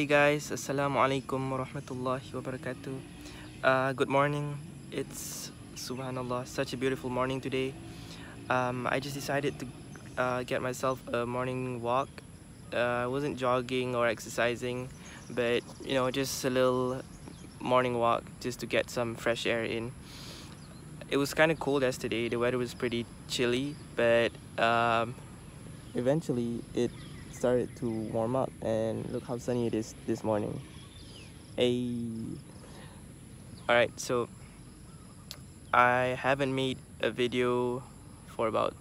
Hey guys, Assalamualaikum warahmatullahi wabarakatuh. Good morning. It's subhanallah, such a beautiful morning today. I just decided to get myself a morning walk. I wasn't jogging or exercising, but just a little morning walk just to get some fresh air in. It was kind of cold yesterday. The weather was pretty chilly, but eventually it started to warm up, and look how sunny it is this morning. Hey. Alright, so I haven't made a video for about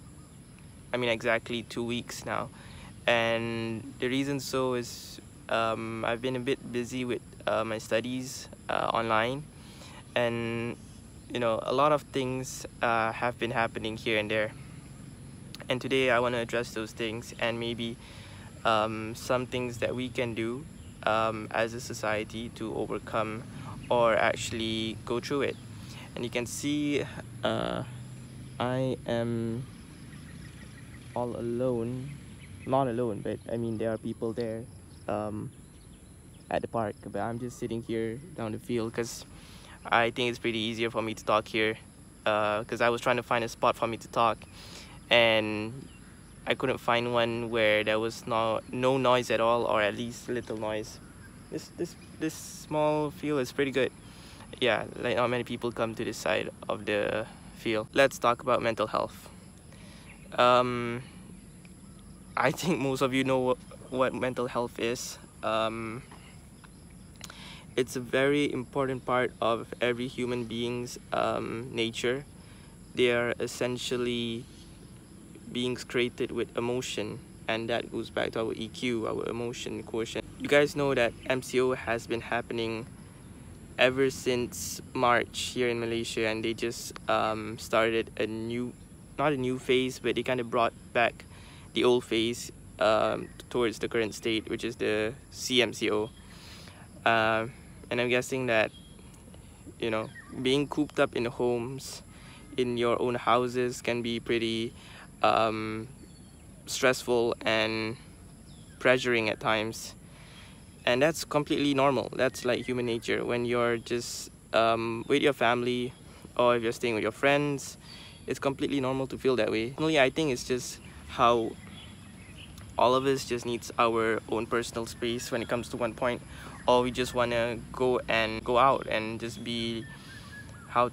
exactly 2 weeks now, and the reason so is I've been a bit busy with my studies online, and a lot of things have been happening here and there, and today I want to address those things and maybe some things that we can do as a society to overcome or actually go through it. And you can see I am all alone. Not alone, but there are people there at the park, but I'm just sitting here down the field because I think it's pretty easier for me to talk here, because I was trying to find a spot for me to talk, and I couldn't find one where there was no noise at all, or at least little noise. This small field is pretty good. Yeah, like not many people come to this side of the field. Let's talk about mental health. I think most of you know what mental health is. It's a very important part of every human being's nature. They are essentially beings created with emotion, and that goes back to our EQ, our emotion quotient. You guys know that MCO has been happening ever since March here in Malaysia, and they just started a new, not a new phase, but they kind of brought back the old phase towards the current state, which is the CMCO. And I'm guessing that being cooped up in homes, in your own houses, can be pretty stressful and pressuring at times, and that's completely normal. That's like human nature. When you're just with your family, or if you're staying with your friends, it's completely normal to feel that way. Only I think it's just how all of us just needs our own personal space when it comes to one point, or we just want to go out and just be how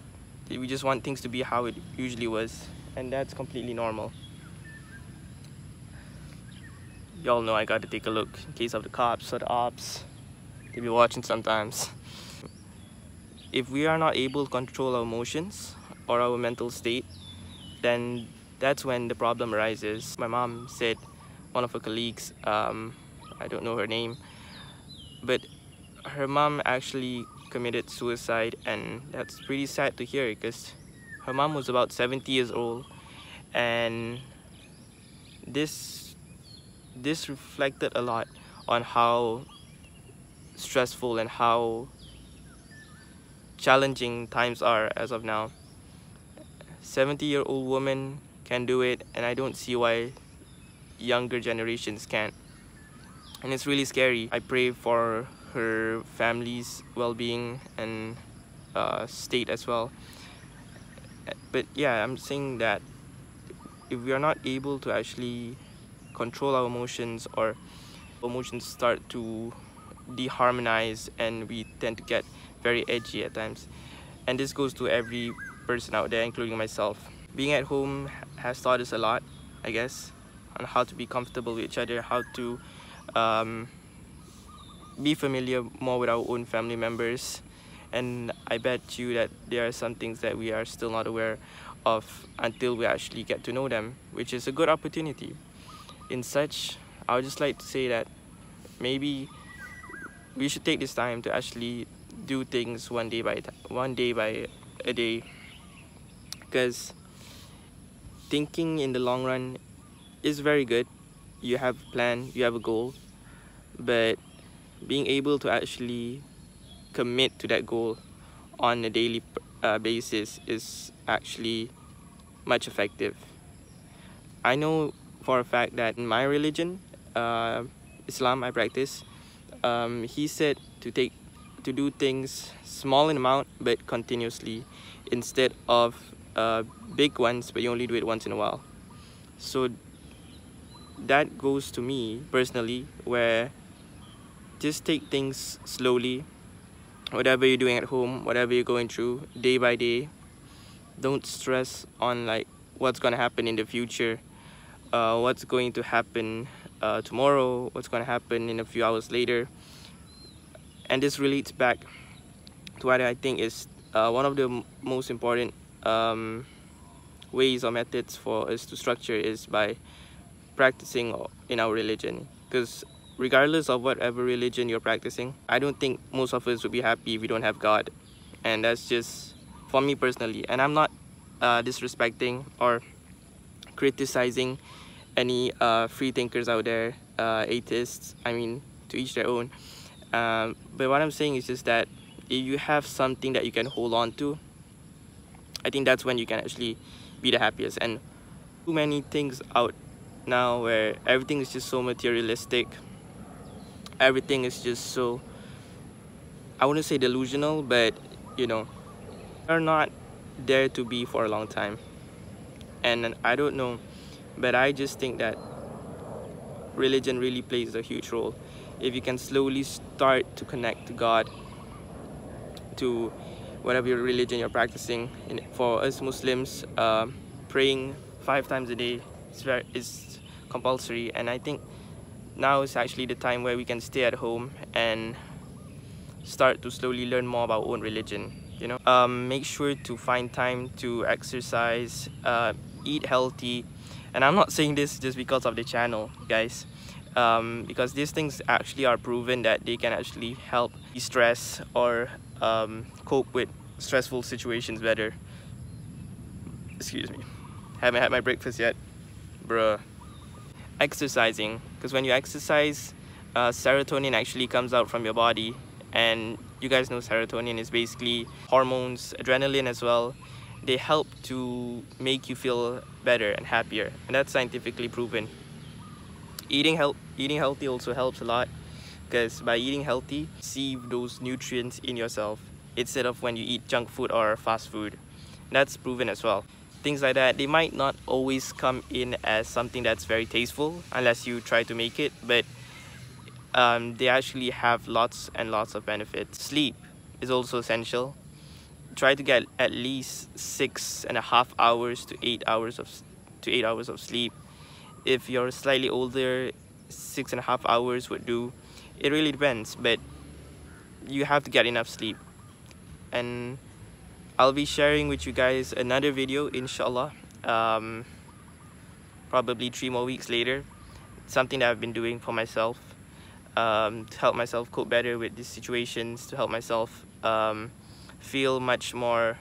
we just want things to be how it usually was, and that's completely normal. Y'all know I got to take a look in case of the cops or the ops. They be watching sometimes. If we are not able to control our emotions or our mental state, then that's when the problem arises. My mom said one of her colleagues, I don't know her name, but her mom actually committed suicide, and that's pretty sad to hear, because her mom was about 70 years old, and this reflected a lot on how stressful and how challenging times are as of now. 70-year-old woman can do it, and I don't see why younger generations can't. And it's really scary. I pray for her family's well-being and state as well. But yeah, I'm saying that if we are not able to actually control our emotions, or emotions start to deharmonize, and we tend to get very edgy at times. And this goes to every person out there, including myself. Being at home has taught us a lot, I guess, on how to be comfortable with each other, how to be familiar more with our own family members. And I bet you that there are some things that we are still not aware of until we actually get to know them, which is a good opportunity. In such, I would just like to say that maybe we should take this time to actually do things one day by a day, because thinking in the long run is very good. You have a plan, you have a goal, but being able to actually commit to that goal on a daily basis is actually much effective. I know for a fact that in my religion, Islam, I practice, he said to do things small in amount but continuously, instead of big ones but you only do it once in a while. So that goes to me personally, where just take things slowly. Whatever you're doing at home, whatever you're going through day by day, don't stress on like what's gonna happen in the future, what's going to happen tomorrow, what's gonna happen in a few hours later. And this relates back to what I think is one of the most important ways or methods for us to structure is by practicing in our religion. Because regardless of whatever religion you're practicing, I don't think most of us would be happy if we don't have God. And that's just for me personally. And I'm not disrespecting or criticizing any free thinkers out there, atheists. I mean, to each their own. But what I'm saying is just that if you have something that you can hold on to, I think that's when you can actually be the happiest. And too many things out now where everything is just so materialistic, everything is just so, I wouldn't say delusional, but you know, are not there to be for a long time. And I don't know, but I just think that religion really plays a huge role. If you can slowly start to connect to God, to whatever your religion you're practicing. For us Muslims, praying 5 times a day is compulsory, and I think now is actually the time where we can stay at home and start to slowly learn more about our own religion. You know, make sure to find time to exercise, eat healthy. And I'm not saying this just because of the channel, guys, because these things actually are proven that they can actually help de-stress or cope with stressful situations better. Excuse me, haven't had my breakfast yet, bruh. Exercising, because when you exercise, serotonin actually comes out from your body, and you guys know serotonin is basically hormones, adrenaline as well. They help to make you feel better and happier, and that's scientifically proven. Eating healthy also helps a lot, because by eating healthy, receive those nutrients in yourself instead of when you eat junk food or fast food. That's proven as well. Things like that, they might not always come in as something that's very tasteful unless you try to make it, but they actually have lots and lots of benefits. Sleep is also essential. Try to get at least 6.5 hours to 8 hours of sleep. If you're slightly older, 6.5 hours would do. It really depends, but you have to get enough sleep. And I'll be sharing with you guys another video, inshallah, probably 3 more weeks later. Something that I've been doing for myself, to help myself cope better with these situations, to help myself feel much more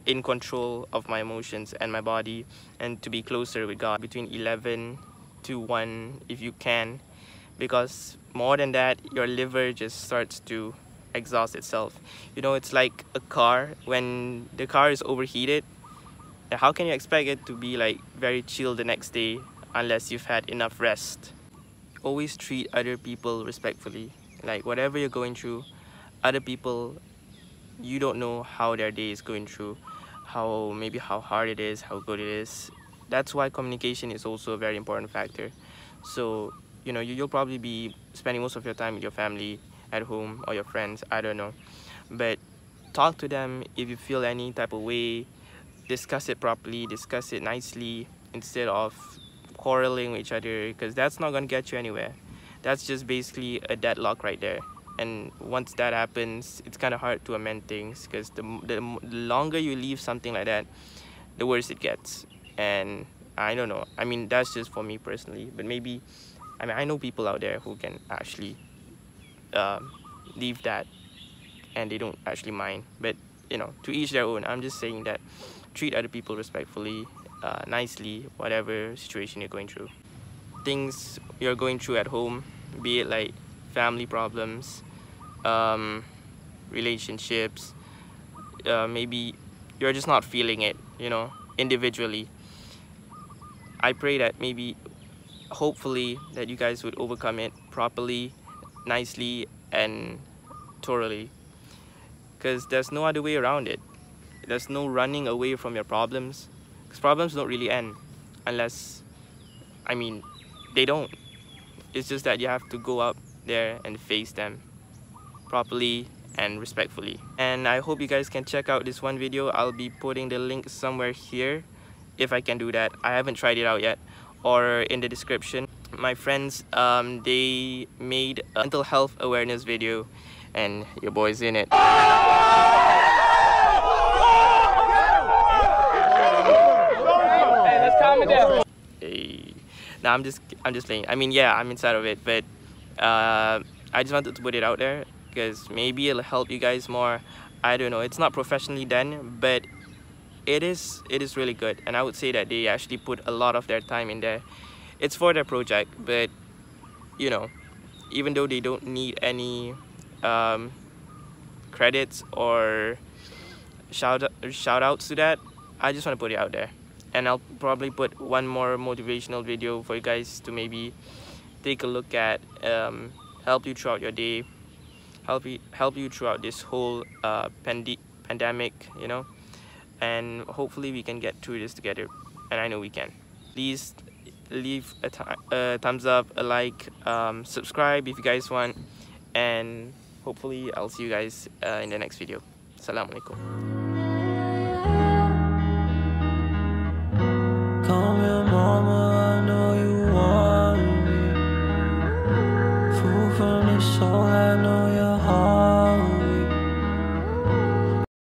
in control of my emotions and my body, and to be closer with God between 11 to 1 if you can, because more than that, your liver just starts to exhaust itself. You know, it's like a car. When the car is overheated, how can you expect it to be like very chill the next day unless you've had enough rest? Always treat other people respectfully. Like whatever you're going through, other people, you don't know how their day is going through, maybe how hard it is, how good it is. That's why communication is also a very important factor. So you know, you'll probably be spending most of your time with your family at home or your friends, I don't know, but talk to them if you feel any type of way. Discuss it properly, discuss it nicely, instead of quarreling with each other, because that's not going to get you anywhere. That's just basically a deadlock right there. And once that happens, it's kind of hard to amend things, because the longer you leave something like that, the worse it gets. And I don't know, I mean, that's just for me personally, but maybe, I mean, I know people out there who can actually leave that and they don't actually mind. But you know, to each their own. I'm just saying that treat other people respectfully, nicely, whatever situation you're going through. Things you're going through at home, be it like family problems, relationships, maybe you're just not feeling it, you know, individually. I pray that maybe, hopefully, that you guys would overcome it properly, nicely, and thoroughly, because there's no other way around it. There's no running away from your problems, because problems don't really end unless, I mean, they don't. It's just that you have to go up there and face them properly and respectfully. And I hope you guys can check out this one video. I'll be putting the link somewhere here if I can do that. I haven't tried it out yet, or in the description. My friends, they made a mental health awareness video and your boy's in it. Hey, let's calm it down. Hey. No, I'm just playing. I mean, yeah, I'm inside of it, but I just wanted to put it out there because maybe it'll help you guys more. I don't know. It's not professionally done, but it is really good, and I would say that they actually put a lot of their time in there. It's for their project, but you know, even though they don't need any credits or shout outs to that, I just want to put it out there. And I'll probably put one more motivational video for you guys to maybe take a look at, help you throughout your day, help you throughout this whole pandemic, you know. And hopefully we can get through this together, and I know we can. Please leave a thumbs up, a like, subscribe if you guys want, and hopefully I'll see you guys in the next video. Assalamualaikum.